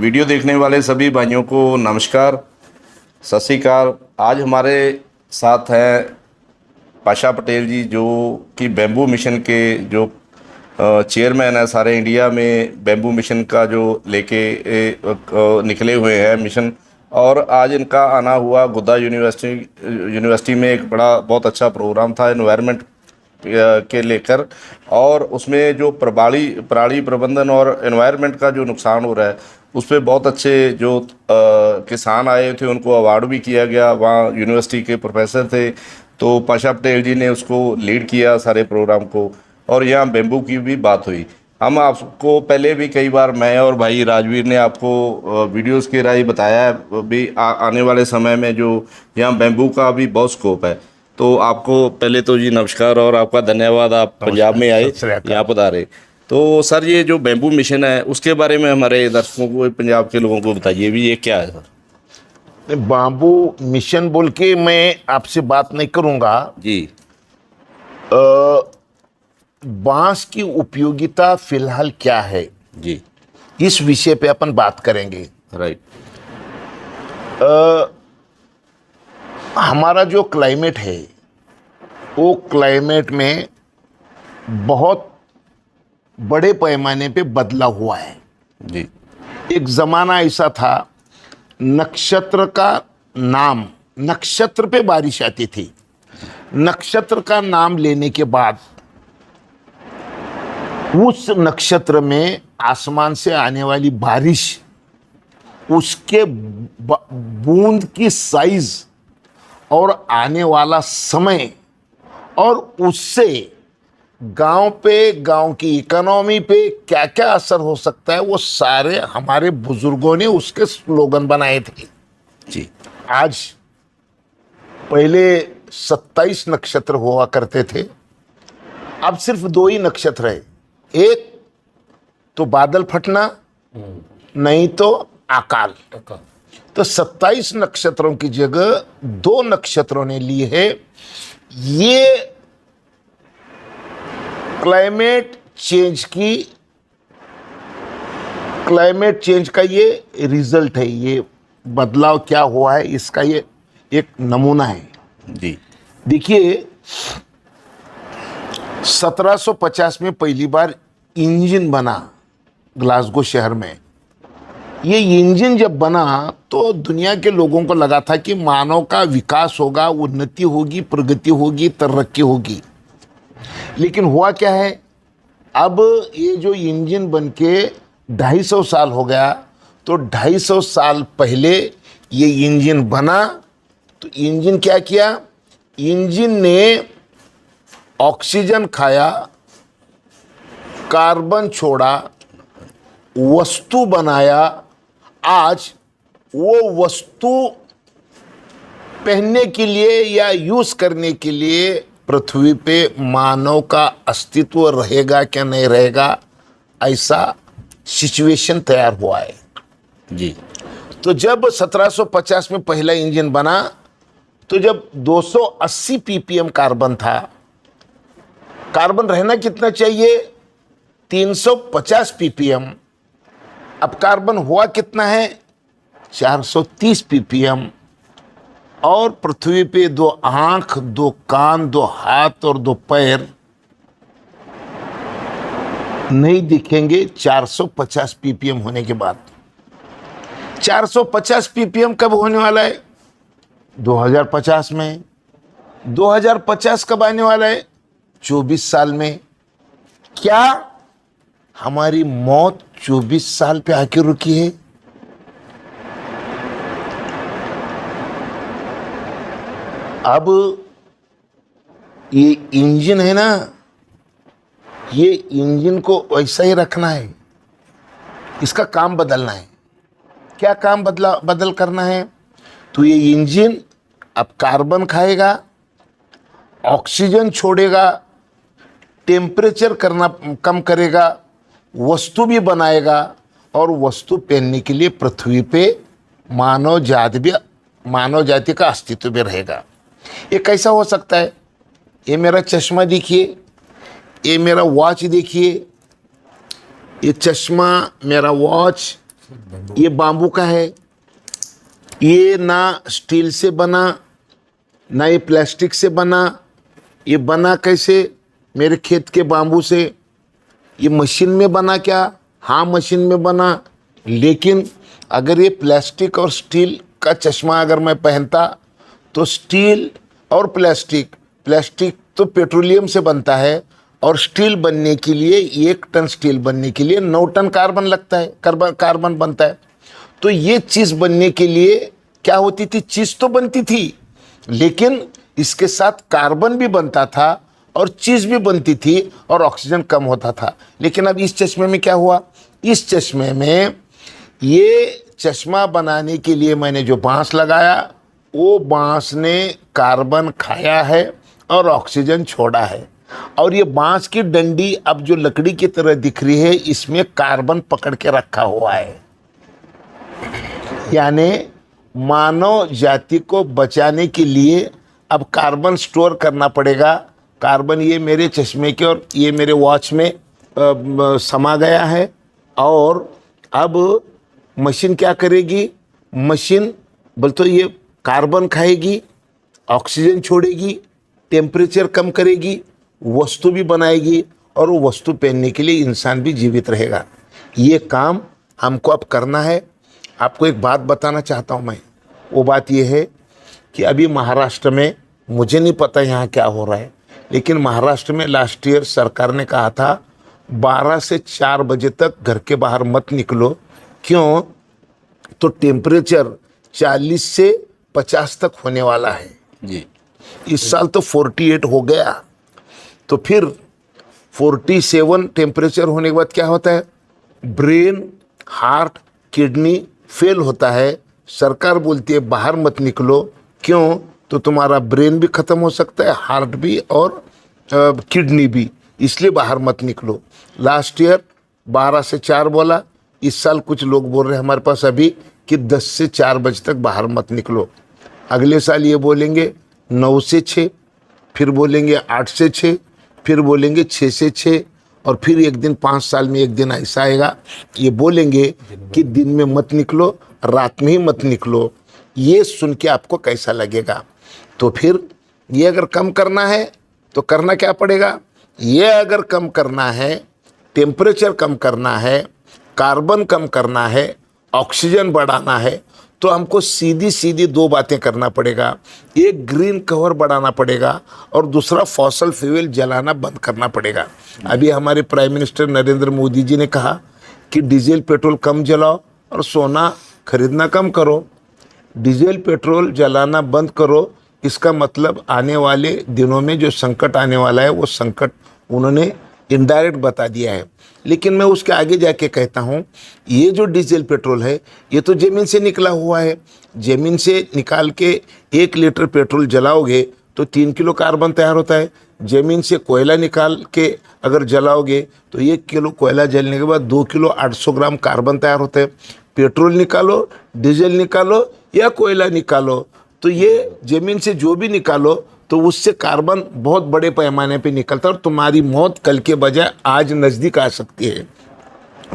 Video देखने वाले सभी भाइयों को नमस्कार, सत श्री अकाल। आज हमारे साथ हैं पाशा पटेल जी, जो कि बैम्बू मिशन के जो चेयरमैन है। सारे इंडिया में बैम्बू मिशन का जो लेके निकले हुए हैं मिशन। और आज इनका आना हुआ गोद्दा यूनिवर्सिटी में एक बहुत अच्छा प्रोग्राम था एनवायरनमेंट के लेकर। और उसमें जो पराली प्रबंधन और एनवायरनमेंट का जो नुकसान हो रहा है उस पर बहुत अच्छे जो किसान आए थे उनको अवार्ड भी किया गया। वहाँ यूनिवर्सिटी के प्रोफेसर थे, तो पाशा पटेल जी ने उसको लीड किया सारे प्रोग्राम को। और यहाँ बेम्बू की भी बात हुई। हम आपको पहले भी कई बार, मैं और भाई राजवीर ने आपको वीडियोस के राही बताया है भी आने वाले समय में जो यहाँ बेम्बू का भी बहुत स्कोप है। तो आपको पहले तो जी नमस्कार और आपका धन्यवाद, आप पंजाब में आए, यहाँ पधारे। तो सर, ये जो बैम्बू मिशन है उसके बारे में हमारे दर्शकों को, पंजाब के लोगों को बताइए भी ये क्या है सर। बैम्बू मिशन बोल के मैं आपसे बात नहीं करूंगा जी। बांस की उपयोगिता फिलहाल क्या है जी, इस विषय पे अपन बात करेंगे। राइट। हमारा जो क्लाइमेट है वो क्लाइमेट में बहुत बड़े पैमाने पे बदला हुआ है जी। एक जमाना ऐसा था, नक्षत्र का नाम, नक्षत्र पे बारिश आती थी। नक्षत्र का नाम लेने के बाद उस नक्षत्र में आसमान से आने वाली बारिश, उसके बूंद की साइज और आने वाला समय और उससे गांव पे, गांव की इकोनॉमी पे क्या क्या असर हो सकता है, वो सारे हमारे बुजुर्गों ने उसके स्लोगन बनाए थे जी। आज पहले 27 नक्षत्र हुआ करते थे, अब सिर्फ 2 ही नक्षत्र है। एक तो बादल फटना, नहीं तो अकाल। तो 27 नक्षत्रों की जगह 2 नक्षत्रों ने ली है। ये क्लाइमेट चेंज का ये रिजल्ट है। ये बदलाव क्या हुआ है इसका ये एक नमूना है जी। देखिए, 1750 में पहली बार इंजन बना ग्लासगो शहर में। ये इंजन जब बना तो दुनिया के लोगों को लगा था कि मानव का विकास होगा, उन्नति होगी, प्रगति होगी, तरक्की होगी। लेकिन हुआ क्या है, अब ये जो इंजन बनके 250 साल हो गया, तो 250 साल पहले ये इंजन बना तो इंजन क्या किया, इंजन ने ऑक्सीजन खाया, कार्बन छोड़ा, वस्तु बनाया। आज वो वस्तु पहनने के लिए या यूज करने के लिए पृथ्वी पे मानव का अस्तित्व रहेगा क्या नहीं रहेगा, ऐसा सिचुएशन तैयार हुआ है जी। तो जब 1750 में पहला इंजन बना तो जब 280 ppm कार्बन था, कार्बन रहना कितना चाहिए, 350 ppm। अब कार्बन हुआ कितना है, 430 ppm। और पृथ्वी पे 2 आंख, 2 कान, 2 हाथ और 2 पैर नहीं दिखेंगे 450 ppm होने के बाद। 450 ppm कब होने वाला है, 2050 में। 2050 कब आने वाला है, 24 साल में। क्या हमारी मौत 24 साल पे आके रुकी है? अब ये इंजन है ना, ये इंजन को वैसा ही रखना है, इसका काम बदलना है। क्या काम बदल करना है, तो ये इंजन अब कार्बन खाएगा, ऑक्सीजन छोड़ेगा, टेम्परेचर करना कम करेगा, वस्तु भी बनाएगा और वस्तु पहनने के लिए पृथ्वी पे मानव जाति का अस्तित्व भी रहेगा। ये कैसा हो सकता है, ये मेरा चश्मा देखिए, ये मेरा वॉच देखिए, ये चश्मा, मेरा वॉच, ये बाम्बू का है। ये ना स्टील से बना, ना ये प्लास्टिक से बना। ये बना कैसे? मेरे खेत के बाम्बू से। ये मशीन में बना क्या? हाँ, मशीन में बना। लेकिन अगर ये प्लास्टिक और स्टील का चश्मा अगर मैं पहनता तो स्टील और प्लास्टिक तो पेट्रोलियम से बनता है, और स्टील बनने के लिए 1 टन स्टील बनने के लिए 9 टन कार्बन लगता है, कार्बन बनता है। तो ये चीज़ बनने के लिए क्या होती थी? चीज़ तो बनती थी, लेकिन इसके साथ कार्बन भी बनता था और चीज़ भी बनती थी और ऑक्सीजन कम होता था। लेकिन अब इस चश्मे में क्या हुआ? इस चश्मे में ये चश्मा बनाने के लिए मैंने जो बांस लगाया, वो बांस ने कार्बन खाया है और ऑक्सीजन छोड़ा है। और ये बांस की डंडी अब जो लकड़ी की तरह दिख रही है, इसमें कार्बन पकड़ के रखा हुआ है। यानी मानव जाति को बचाने के लिए अब कार्बन स्टोर करना पड़ेगा। कार्बन ये मेरे चश्मे के और ये मेरे वॉच में समा गया है। और अब मशीन क्या करेगी? मशीन बोल तो ये कार्बन खाएगी, ऑक्सीजन छोड़ेगी, टेम्परेचर कम करेगी, वस्तु भी बनाएगी, और वो वस्तु पहनने के लिए इंसान भी जीवित रहेगा। ये काम हमको अब करना है। आपको एक बात बताना चाहता हूँ मैं। वो बात ये है कि अभी महाराष्ट्र में, मुझे नहीं पता यहाँ क्या हो रहा है, लेकिन महाराष्ट्र में लास्ट ईयर सरकार ने कहा था 12 से 4 बजे तक घर के बाहर मत निकलो। क्यों? तो टेम्परेचर 40 से 50 तक होने वाला है जी। इस साल तो 48 हो गया, तो फिर 47 टेम्परेचर होने के बाद क्या होता है? ब्रेन, हार्ट, किडनी फेल होता है। सरकार बोलती है बाहर मत निकलो। क्यों? तो तुम्हारा ब्रेन भी ख़त्म हो सकता है, हार्ट भी और किडनी भी, इसलिए बाहर मत निकलो। लास्ट ईयर 12 से 4 बोला, इस साल कुछ लोग बोल रहे हैं हमारे पास अभी कि 10 से 4 बजे तक बाहर मत निकलो। अगले साल ये बोलेंगे 9 से 6, फिर बोलेंगे 8 से 6, फिर बोलेंगे 6 से 6, और फिर एक दिन 5 साल में एक दिन ऐसा आएगा ये बोलेंगे कि दिन में मत निकलो, रात में ही मत निकलो। ये सुन के आपको कैसा लगेगा? तो फिर ये अगर कम करना है तो करना क्या पड़ेगा? ये अगर कम करना है, टेम्परेचर कम करना है, कार्बन कम करना है, ऑक्सीजन बढ़ाना है, तो हमको सीधी सीधी 2 बातें करना पड़ेगा। एक, ग्रीन कवर बढ़ाना पड़ेगा, और दूसरा फॉसल फ्यूल जलाना बंद करना पड़ेगा। अभी हमारे प्राइम मिनिस्टर नरेंद्र मोदी जी ने कहा कि डीजल पेट्रोल कम जलाओ और सोना खरीदना कम करो। डीजल पेट्रोल जलाना बंद करो, इसका मतलब आने वाले दिनों में जो संकट आने वाला है वो संकट उन्होंने इनडायरेक्ट बता दिया है। लेकिन मैं उसके आगे जाके कहता हूँ, ये जो डीजल पेट्रोल है ये तो ज़मीन से निकला हुआ है। ज़मीन से निकाल के 1 लीटर पेट्रोल जलाओगे तो 3 किलो कार्बन तैयार होता है। ज़मीन से कोयला निकाल के अगर जलाओगे तो 1 किलो कोयला जलने के बाद 2 किलो 800 ग्राम कार्बन तैयार होता है। पेट्रोल निकालो, डीजल निकालो या कोयला निकालो, तो ये ज़मीन से जो भी निकालो तो उससे कार्बन बहुत बड़े पैमाने पे निकलता है, और तुम्हारी मौत कल के बजाय आज नज़दीक आ सकती है।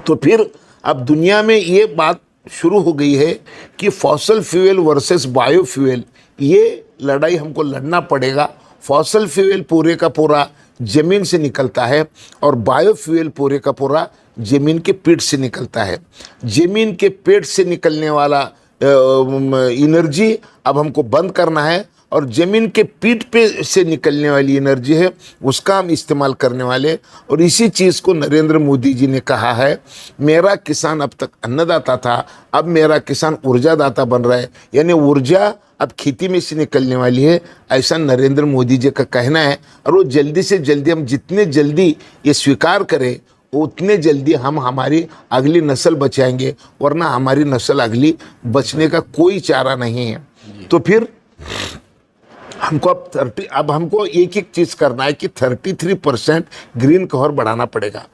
तो फिर अब दुनिया में ये बात शुरू हो गई है कि फॉसल फ्यूल वर्सेस बायोफ्यूल, ये लड़ाई हमको लड़ना पड़ेगा। फॉसल फ्यूल पूरे का पूरा ज़मीन से निकलता है और बायोफ्यूल पूरे का पूरा ज़मीन के पेट से निकलता है। ज़मीन के पेट से निकलने वाला एनर्जी अब हमको बंद करना है, और ज़मीन के पीठ पे से निकलने वाली एनर्जी है उसका हम इस्तेमाल करने वाले। और इसी चीज़ को नरेंद्र मोदी जी ने कहा है, मेरा किसान अब तक अन्नदाता था, अब मेरा किसान ऊर्जादाता बन रहा है, यानी ऊर्जा अब खेती में से निकलने वाली है, ऐसा नरेंद्र मोदी जी का कहना है। और वो जल्दी से जल्दी, हम जितने जल्दी ये स्वीकार करें उतने जल्दी हम हमारी अगली नस्ल बचाएंगे, वरना हमारी नस्ल अगली बचने का कोई चारा नहीं है। तो फिर हमको अब हमको एक एक चीज़ करना है कि 33% ग्रीन कवर बढ़ाना पड़ेगा।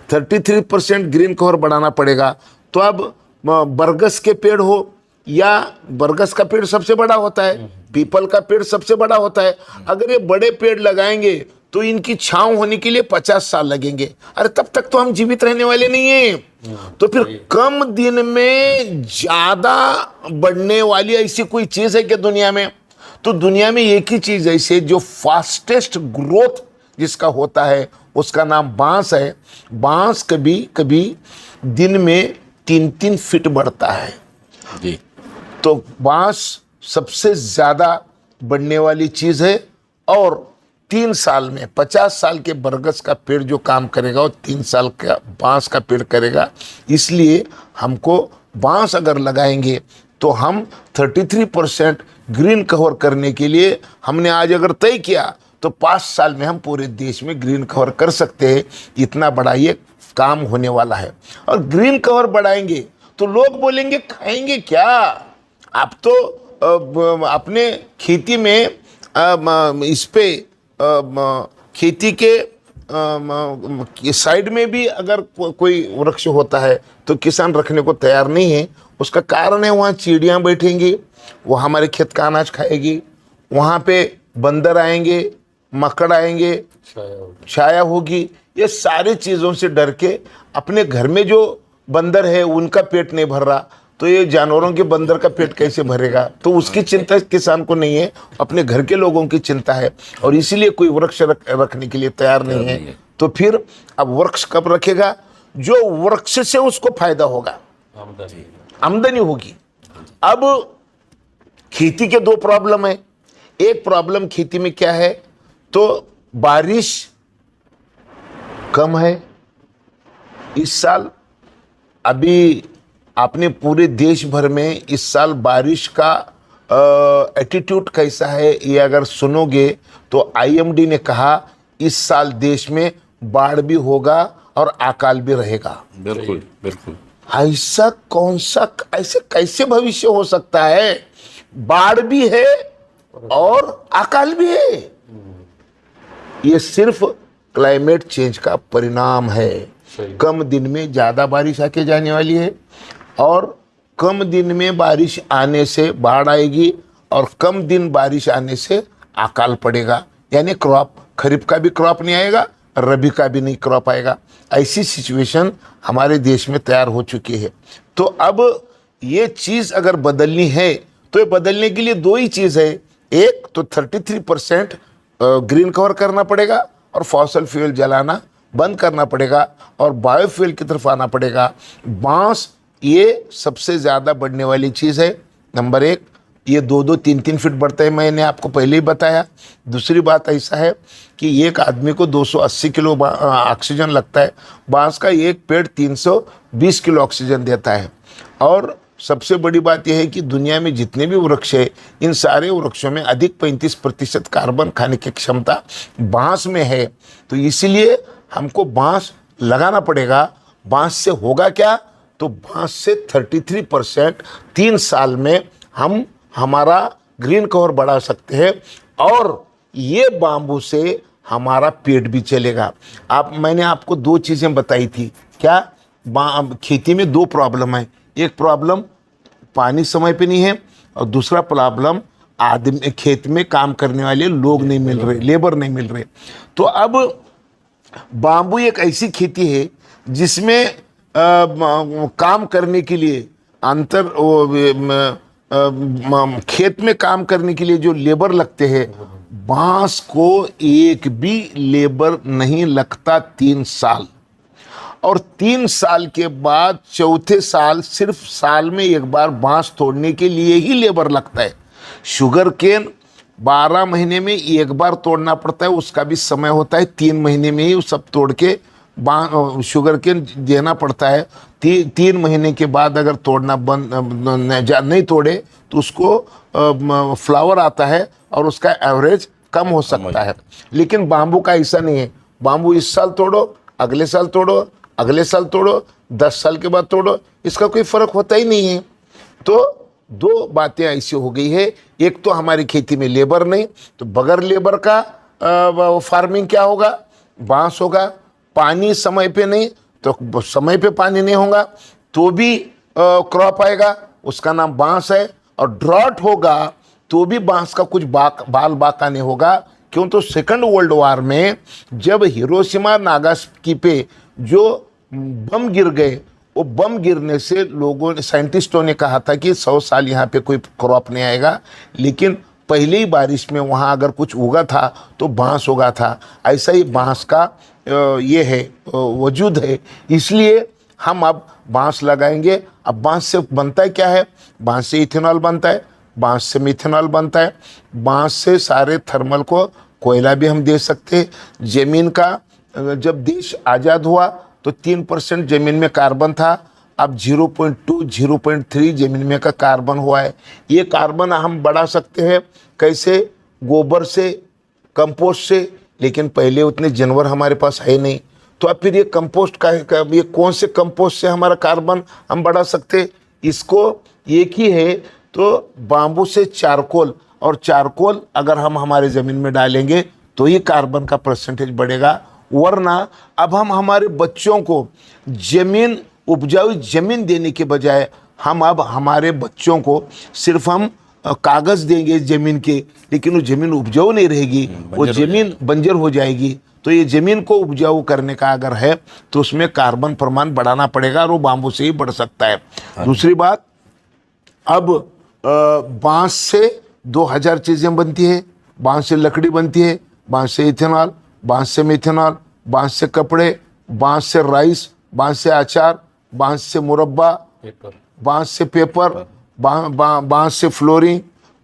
33% ग्रीन कवर बढ़ाना पड़ेगा। तो अब बरगद के पेड़ हो, या बरगद का पेड़ सबसे बड़ा होता है, पीपल का पेड़ सबसे बड़ा होता है। अगर ये बड़े पेड़ लगाएंगे तो इनकी छांव होने के लिए 50 साल लगेंगे। अरे तब तक तो हम जीवित रहने वाले नहीं हैं। तो फिर कम दिन में ज्यादा बढ़ने वाली ऐसी कोई चीज है क्या दुनिया में? तो दुनिया में एक ही चीज ऐसे जो फास्टेस्ट ग्रोथ जिसका होता है उसका नाम बांस है। बांस कभी कभी दिन में 3-3 फीट बढ़ता है जी। तो बांस सबसे ज्यादा बढ़ने वाली चीज है। और 3 साल में 50 साल के बरगद का पेड़ जो काम करेगा वो 3 साल का बांस का पेड़ करेगा। इसलिए हमको बांस अगर लगाएंगे तो हम 33% ग्रीन कवर करने के लिए हमने आज अगर तय किया तो 5 साल में हम पूरे देश में ग्रीन कवर कर सकते हैं। इतना बड़ा ये काम होने वाला है। और ग्रीन कवर बढ़ाएंगे तो लोग बोलेंगे खाएंगे क्या? आप तो अपने खेती में इस पे खेती के साइड में भी अगर कोई वृक्ष होता है तो किसान रखने को तैयार नहीं है। उसका कारण है वहाँ चिड़ियाँ बैठेंगी, वो हमारे खेत का अनाज खाएगी, वहाँ पे बंदर आएंगे, मकड़ आएंगे, छाया होगी। ये सारी चीज़ों से डर के अपने घर में जो बंदर है उनका पेट नहीं भर रहा तो ये जानवरों के बंदर का पेट कैसे भरेगा? तो उसकी चिंता किसान को नहीं है, अपने घर के लोगों की चिंता है। और इसीलिए कोई वृक्ष रखने के लिए तैयार नहीं है। तो फिर अब वृक्ष कब रखेगा? जो वृक्ष से उसको फायदा होगा, आमदनी होगी। अब खेती के 2 प्रॉब्लम है। एक प्रॉब्लम खेती में क्या है तो बारिश कम है इस साल। अभी आपने पूरे देश भर में इस साल बारिश का एटीट्यूड कैसा है ये अगर सुनोगे तो आईएमडी ने कहा इस साल देश में बाढ़ भी होगा और अकाल भी रहेगा। बिल्कुल बिल्कुल। ऐसा कौन सा ऐसे कैसे भविष्य हो सकता है? बाढ़ भी है और अकाल भी है। ये सिर्फ क्लाइमेट चेंज का परिणाम है। कम दिन में ज्यादा बारिश आके जाने वाली है और कम दिन में बारिश आने से बाढ़ आएगी और कम दिन बारिश आने से अकाल पड़ेगा। यानी क्रॉप, खरीफ का भी क्रॉप नहीं आएगा, रबी का भी नहीं क्रॉप आएगा। ऐसी सिचुएशन हमारे देश में तैयार हो चुकी है। तो अब ये चीज़ अगर बदलनी है तो ये बदलने के लिए 2 ही चीज़ है। एक तो 33% ग्रीन कवर करना पड़ेगा और फॉसल फ्यूल जलाना बंद करना पड़ेगा और बायोफ्यूल की तरफ आना पड़ेगा। बांस ये सबसे ज़्यादा बढ़ने वाली चीज़ है। नंबर 1, ये 2-2, 3-3 फीट बढ़ता है, मैंने आपको पहले ही बताया। दूसरी बात ऐसा है कि एक आदमी को 280 किलो ऑक्सीजन लगता है। बांस का एक पेड़ 320 किलो ऑक्सीजन देता है। और सबसे बड़ी बात यह है कि दुनिया में जितने भी वृक्ष है इन सारे वृक्षों में अधिक 35% कार्बन खाने की क्षमता बांस में है। तो इसीलिए हमको बांस लगाना पड़ेगा। बांस से होगा क्या? तो बांस से 33% 3 साल में हम हमारा ग्रीन कवर बढ़ा सकते हैं और ये बाम्बू से हमारा पेट भी चलेगा। मैंने आपको 2 चीज़ें बताई थी। क्या? खेती में 2 प्रॉब्लम है। एक प्रॉब्लम पानी समय पे नहीं है और दूसरा प्रॉब्लम आदमी खेत में काम करने वाले लोग नहीं मिल रहे, लेबर नहीं मिल रहे। तो अब बाम्बू एक ऐसी खेती है जिसमें काम करने के लिए खेत में काम करने के लिए जो लेबर लगते हैं, बांस को एक भी लेबर नहीं लगता 3 साल। और 3 साल के बाद चौथे साल सिर्फ साल में एक बार बांस तोड़ने के लिए ही लेबर लगता है। शुगर केन 12 महीने में एक बार तोड़ना पड़ता है, उसका भी समय होता है। 3 महीने में ही वो सब तोड़ के शुगर केन देना पड़ता है। 3 महीने के बाद अगर तोड़ना बंद नहीं तोड़े तो उसको फ्लावर आता है और उसका एवरेज कम हो सकता है। लेकिन बाम्बू का ऐसा नहीं है। बाम्बू इस साल तोड़ो, अगले साल तोड़ो, अगले साल तोड़ो, 10 साल के बाद तोड़ो, इसका कोई फर्क होता ही नहीं है। तो 2 बातें ऐसी हो गई है। एक तो हमारी खेती में लेबर नहीं, तो बगैर लेबर का फार्मिंग क्या होगा? बांस होगा। पानी समय पे नहीं, तो समय पे पानी नहीं होगा तो भी क्रॉप आएगा, उसका नाम बांस है। और ड्रॉट होगा तो भी बांस का कुछ बाल बाका नहीं होगा, क्यों? तो सेकंड वर्ल्ड वार में जब हिरोशिमा नागासाकी पे जो बम गिर गए, वो बम गिरने से लोगों ने, साइंटिस्टों ने कहा था कि 100 साल यहाँ पे कोई क्रॉप नहीं आएगा, लेकिन पहले ही बारिश में वहाँ अगर कुछ उगा था तो बांस उगा था। ऐसा ही बांस का ये है, वजूद है। इसलिए हम अब बांस लगाएंगे। अब बांस से बनता है क्या है? बांस से इथेनॉल बनता है, बांस से मिथेनॉल बनता है, बांस से सारे थर्मल को कोयला भी हम दे सकते हैं। ज़मीन का जब देश आज़ाद हुआ तो 3% ज़मीन में कार्बन था, अब 0.2 0.3 ज़मीन में का कार्बन हुआ है। ये कार्बन हम बढ़ा सकते हैं कैसे? गोबर से, कंपोस्ट से। लेकिन पहले उतने जानवर हमारे पास है नहीं, तो अब फिर ये कंपोस्ट का ये कौन से कंपोस्ट से हमारा कार्बन हम बढ़ा सकते? इसको एक ही है, तो बाम्बू से चारकोल, और चारकोल अगर हम हमारे ज़मीन में डालेंगे तो ही कार्बन का परसेंटेज बढ़ेगा। वरना अब हम हमारे बच्चों को ज़मीन, उपजाऊ ज़मीन देने के बजाय हम अब हमारे बच्चों को सिर्फ हम कागज़ देंगे ज़मीन के, लेकिन वो ज़मीन उपजाऊ नहीं रहेगी, वो ज़मीन बंजर हो जाएगी। तो ये ज़मीन को उपजाऊ करने का अगर है तो उसमें कार्बन प्रमाण बढ़ाना पड़ेगा, और वो बाम्बू से ही बढ़ सकता है। दूसरी बात, अब बांस से 2000 चीज़ें बनती है। बांस से लकड़ी बनती है, बांस से इथेनॉल, बांस से मिथेनॉल, बांस से कपड़े, बांस से राइस, बांस से अचार, बांस से मुरब्बा, बांस से पेपर, बांस से फ्लोरिंग,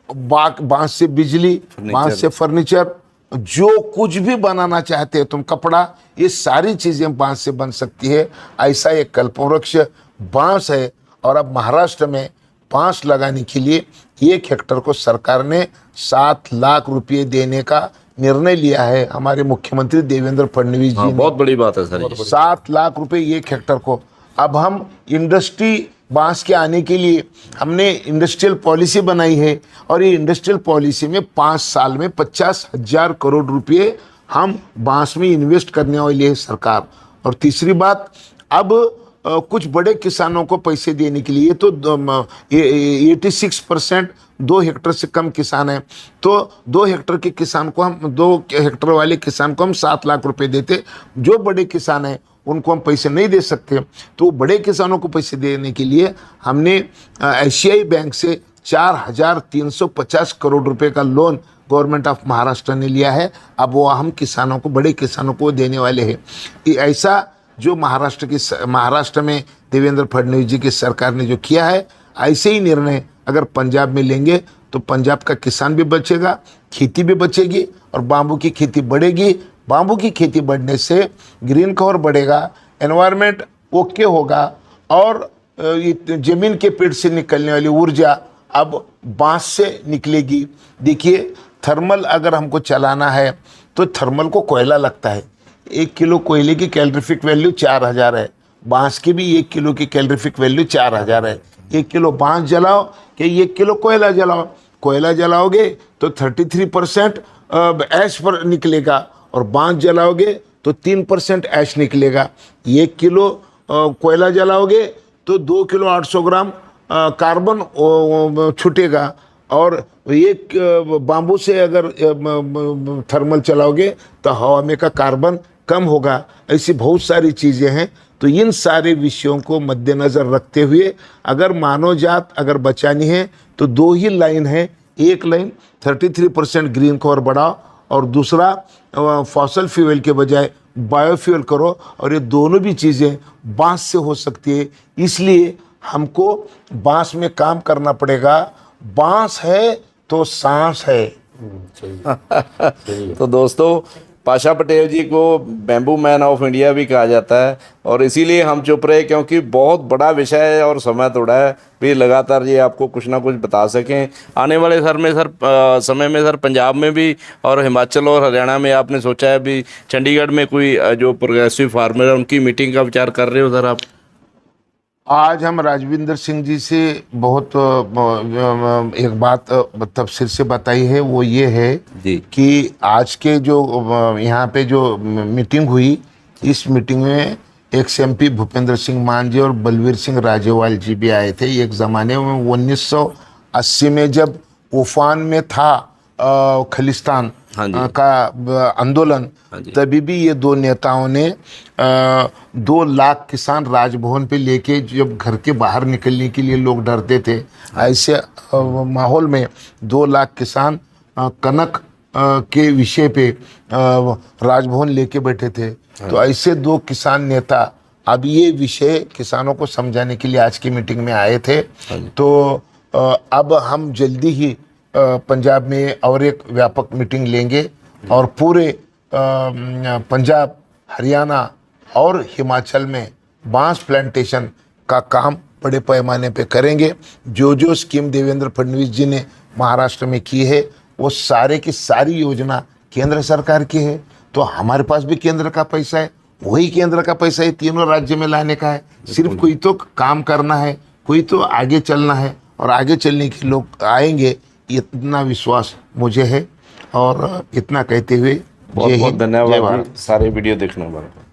बांस से बिजली, बांस से फर्नीचर, जो कुछ भी बनाना चाहते हो तुम, कपड़ा, ये सारी चीज़ें बांस से बन सकती है। ऐसा एक कल्पवृक्ष बांस है। और अब महाराष्ट्र में बांस लगाने के लिए 1 हेक्टर को सरकार ने 7 लाख रुपये देने का निर्णय लिया है। हमारे मुख्यमंत्री देवेंद्र फडणवीस जी ने, बहुत बड़ी बात है सर, 7 लाख रुपए 1 हेक्टर को। अब हम इंडस्ट्री बांस के आने के लिए हमने इंडस्ट्रियल पॉलिसी बनाई है, और ये इंडस्ट्रियल पॉलिसी में 5 साल में 50,000 करोड़ रुपये हम बांस में इन्वेस्ट करने वाली है सरकार। और तीसरी बात, अब कुछ बड़े किसानों को पैसे देने के लिए तो 86% 2 हेक्टर से कम किसान हैं, तो 2 हेक्टर के किसान को हम 2 हेक्टर वाले किसान को हम 7 लाख रुपए देते। जो बड़े किसान हैं उनको हम पैसे नहीं दे सकते, तो बड़े किसानों को पैसे देने के लिए हमने एशियाई बैंक से 4350 करोड़ रुपए का लोन गवर्नमेंट ऑफ महाराष्ट्र ने लिया है। अब वो हम किसानों को, बड़े किसानों को देने वाले हैं। ऐसा जो महाराष्ट्र में देवेंद्र फडणवीस जी की सरकार ने जो किया है, ऐसे ही निर्णय अगर पंजाब में लेंगे तो पंजाब का किसान भी बचेगा, खेती भी बचेगी, और बाम्बू की खेती बढ़ेगी। बाम्बू की खेती बढ़ने से ग्रीन कवर बढ़ेगा, एनवायरनमेंट ओके होगा, और ज़मीन के पेट से निकलने वाली ऊर्जा अब बांस से निकलेगी। देखिए, थर्मल अगर हमको चलाना है तो थर्मल को कोयला लगता है। 1 किलो कोयले की कैलोरीफिक वैल्यू 4000 है, बांस की भी 1 किलो की कैलोरीफिक वैल्यू 4000 है। 1 किलो बांस जलाओ कि 1 किलो कोयला जलाओ, कोयला जलाओगे तो 33% ऐश पर निकलेगा, और बांस जलाओगे तो 3% ऐश निकलेगा। 1 किलो कोयला जलाओगे तो 2 किलो 800 ग्राम कार्बन छूटेगा, और 1 बाम्बू से अगर थर्मल चलाओगे तो हवा में का कार्बन कम होगा। ऐसी बहुत सारी चीज़ें हैं। तो इन सारे विषयों को मद्देनज़र रखते हुए अगर मानव जात अगर बचानी है तो 2 ही लाइन है। एक लाइन 33% ग्रीन कवर बढ़ाओ, और दूसरा फॉसल फ्यूल के बजाय बायोफ्यूल करो, और ये दोनों भी चीज़ें बांस से हो सकती है। इसलिए हमको बांस में काम करना पड़ेगा। बांस है तो सांस है। तो दोस्तों, पाशा पटेल जी को बैम्बू मैन ऑफ इंडिया भी कहा जाता है, और इसीलिए हम चुप रहे क्योंकि बहुत बड़ा विषय है और समय थोड़ा है, भी लगातार ये आपको कुछ ना कुछ बता सकें। आने वाले समय में सर पंजाब में भी और हिमाचल और हरियाणा में आपने सोचा है भी चंडीगढ़ में कोई जो प्रोग्रेसिव फार्मर है उनकी मीटिंग का विचार कर रहे हो सर आप? आज हम राजविंदर सिंह जी से बहुत एक बात तफसील से बताई है। वो ये है जी कि आज के जो यहाँ पे जो मीटिंग हुई, इस मीटिंग में एक्स-एमपी भूपेंद्र सिंह मान जी और बलवीर सिंह राजेवाल जी भी आए थे। एक ज़माने में 1980 में जब उफान में था खलिस्तान, हाँ जी। आंदोलन, हाँ जी। तभी भी ये दो नेताओं ने 2 लाख किसान राजभवन पे लेके, जब घर के बाहर निकलने के लिए लोग डरते थे, ऐसे माहौल में 2 लाख किसान कनक के विषय पे राजभवन लेके बैठे थे। तो ऐसे 2 किसान नेता अब ये विषय किसानों को समझाने के लिए आज की मीटिंग में आए थे। तो अब हम जल्दी ही पंजाब में और एक व्यापक मीटिंग लेंगे और पूरे पंजाब, हरियाणा और हिमाचल में बांस प्लांटेशन का काम बड़े पैमाने पे करेंगे। जो जो स्कीम देवेंद्र फडणवीस जी ने महाराष्ट्र में की है, वो सारे की सारी योजना केंद्र सरकार की है। तो हमारे पास भी केंद्र का पैसा है, वही केंद्र का पैसा है, तीनों राज्य में लाने का है। सिर्फ कोई तो काम करना है, कोई तो आगे चलना है, और आगे चलने के लोग आएंगे, इतना विश्वास मुझे है। और इतना कहते हुए बहुत जय बहुत हिंद, जय धन्यवाद भारत। जी, सारे वीडियो देखने के बाद।